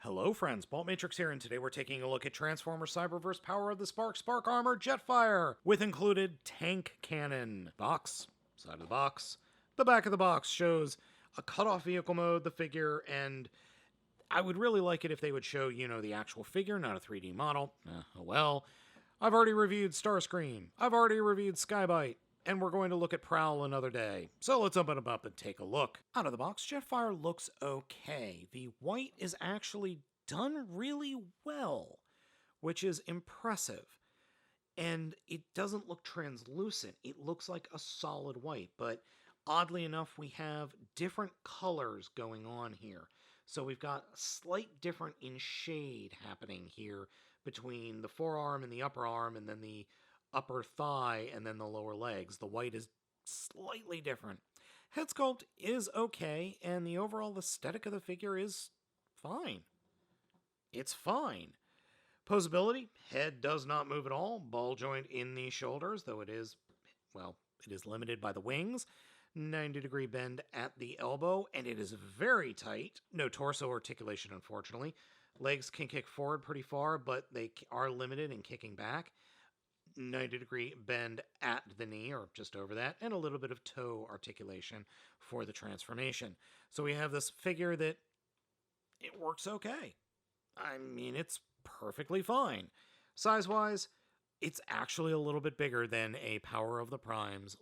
Hello friends, Baltmatrix here, and today we're taking a look at Transformers Cyberverse Power of the Spark, Spark Armor, Jetfire, with included tank cannon. Box, side of the box. The back of the box shows a cutoff vehicle mode, the figure, and I would really like it if they would show, the actual figure, not a 3D model. Oh well. I've already reviewed Starscream. I've already reviewed Sky-byte. And we're going to look at Prowl another day. So let's open them up and take a look. Out of the box, Jetfire looks okay. The white is actually done really well, which is impressive. And it doesn't look translucent. It looks like a solid white, but oddly enough, we have different colors going on here. So we've got a slight different in shade happening here between the forearm and the upper arm, and then the upper thigh, and then the lower legs. The white is slightly different. Head sculpt is okay, and the overall aesthetic of the figure is fine. It's fine. Posability, head does not move at all. Ball joint in the shoulders, though it is limited by the wings. 90-degree bend at the elbow, and it is very tight. No torso articulation, unfortunately. Legs can kick forward pretty far, but they are limited in kicking back. 90-degree bend at the knee, or just over that, and a little bit of toe articulation for the transformation. So we have this figure that it works okay. I mean, it's perfectly fine. Size-wise, it's actually a little bit bigger than a Power of the Primes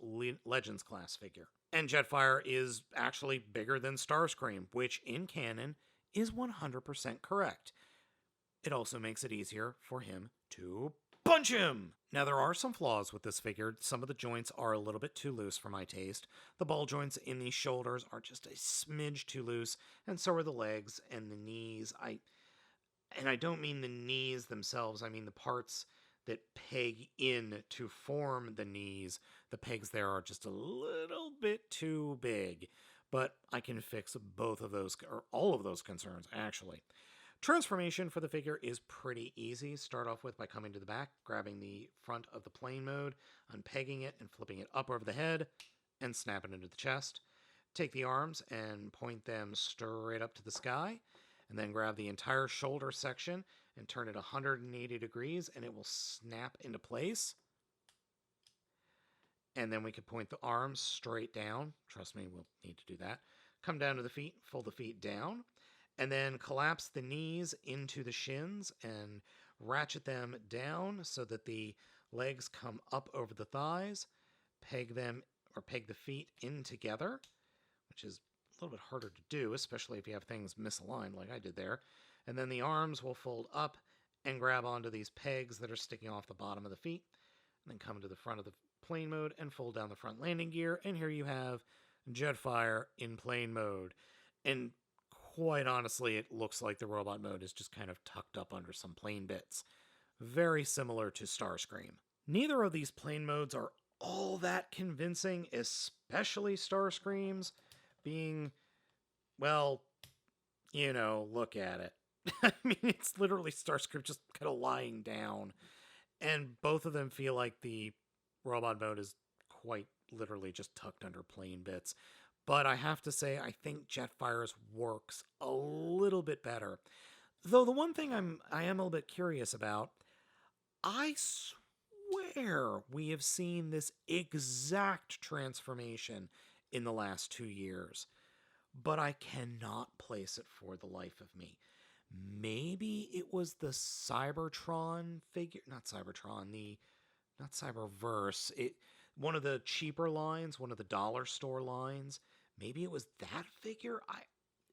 Legends class figure. And Jetfire is actually bigger than Starscream, which in canon is 100% correct. It also makes it easier for him to punch him! Now, there are some flaws with this figure. Some of the joints are a little bit too loose for my taste. The ball joints in the shoulders are just a smidge too loose, and so are the legs and the knees. And I don't mean the knees themselves, I mean the parts that peg in to form the knees. The pegs there are just a little bit too big, but I can fix both of those, or all of those concerns, actually. Transformation for the figure is pretty easy. Start off with by coming to the back, grabbing the front of the plane mode, unpegging it, and flipping it up over the head, and snap it into the chest. Take the arms and point them straight up to the sky, and then grab the entire shoulder section and turn it 180 degrees, and it will snap into place. And then we can point the arms straight down. Trust me, we'll need to do that. Come down to the feet, fold the feet down, and then collapse the knees into the shins and ratchet them down so that the legs come up over the thighs. Peg the feet in together, which is a little bit harder to do, especially if you have things misaligned like I did there. And then the arms will fold up and grab onto these pegs that are sticking off the bottom of the feet. And then come to the front of the plane mode and fold down the front landing gear. And here you have Jetfire in plane mode. And quite honestly, it looks like the robot mode is just kind of tucked up under some plane bits. Very similar to Starscream. Neither of these plane modes are all that convincing, especially Starscream's being, well, look at it. I mean, it's literally Starscream just kind of lying down. And both of them feel like the robot mode is quite literally just tucked under plane bits. But I have to say, I think Jetfire's works a little bit better. Though the one thing I am a little bit curious about, I swear we have seen this exact transformation in the last 2 years. But I cannot place it for the life of me. Maybe it was the Cybertron figure, not Cyberverse. One of the cheaper lines, one of the dollar store lines. Maybe it was that figure.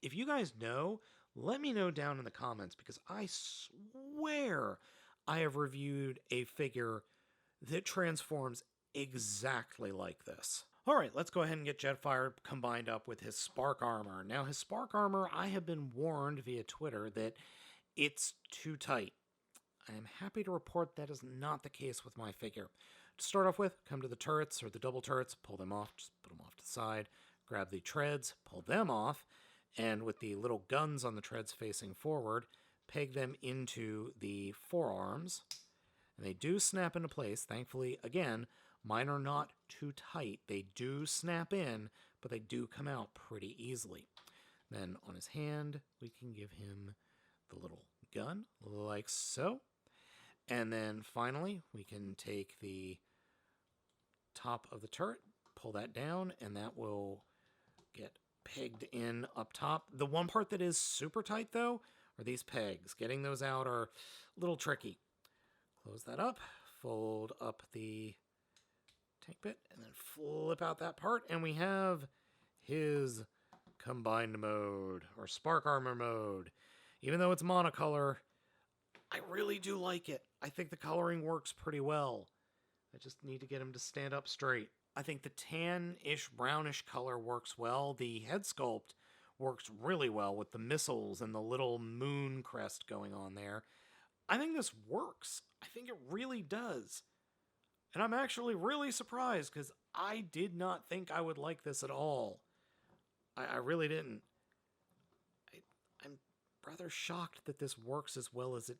If you guys know, let me know down in the comments, because I swear I have reviewed a figure that transforms exactly like this. All right, let's go ahead and get Jetfire combined up with his Spark Armor. Now, his Spark Armor, I have been warned via Twitter that it's too tight. I am happy to report that is not the case with my figure. To start off with, come to the turrets or the double turrets, pull them off, just put them off to the side, grab the treads, pull them off, and with the little guns on the treads facing forward, peg them into the forearms, and they do snap into place. Thankfully, again, mine are not too tight. They do snap in, but they do come out pretty easily. Then on his hand, we can give him the little gun, like so. And then finally, we can take the top of the turret, pull that down, and that will get pegged in up top. The one part that is super tight, though, are these pegs. Getting those out are a little tricky. Close that up, fold up the tank bit, and then flip out that part, and we have his combined mode, or spark armor mode. Even though it's monocolor, I really do like it. I think the coloring works pretty well. I just need to get him to stand up straight. I think the tan-ish, brownish color works well. The head sculpt works really well with the missiles and the little moon crest going on there. I think this works. I think it really does. And I'm actually really surprised because I did not think I would like this at all. I really didn't. I'm rather shocked that this works as well as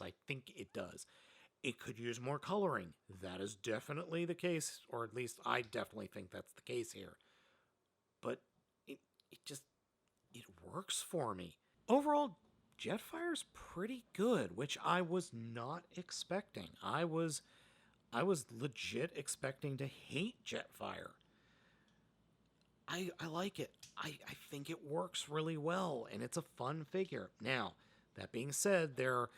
I think it does. It could use more coloring. That is definitely the case, or at least I definitely think that's the case here. But it works for me. Overall, Jetfire's pretty good, which I was not expecting. I was legit expecting to hate Jetfire. I like it. I think it works really well, and it's a fun figure. Now, that being said, there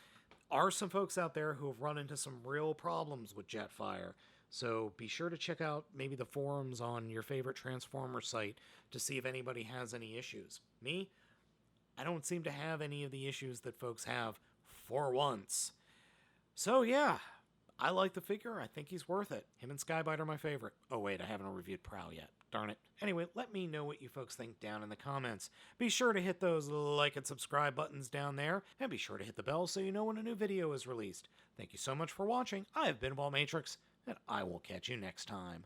are some folks out there who have run into some real problems with Jetfire, so be sure to check out maybe the forums on your favorite Transformer site to see if anybody has any issues. Me, I don't seem to have any of the issues that folks have for once. So yeah, I like the figure. I think he's worth it. Him and Sky-Byte are my favorite. Oh wait, I haven't reviewed Prowl yet. Darn it. Anyway, let me know what you folks think down in the comments. Be sure to hit those like and subscribe buttons down there, and be sure to hit the bell so you know when a new video is released. Thank you so much for watching. I have been Baltmatrix, and I will catch you next time.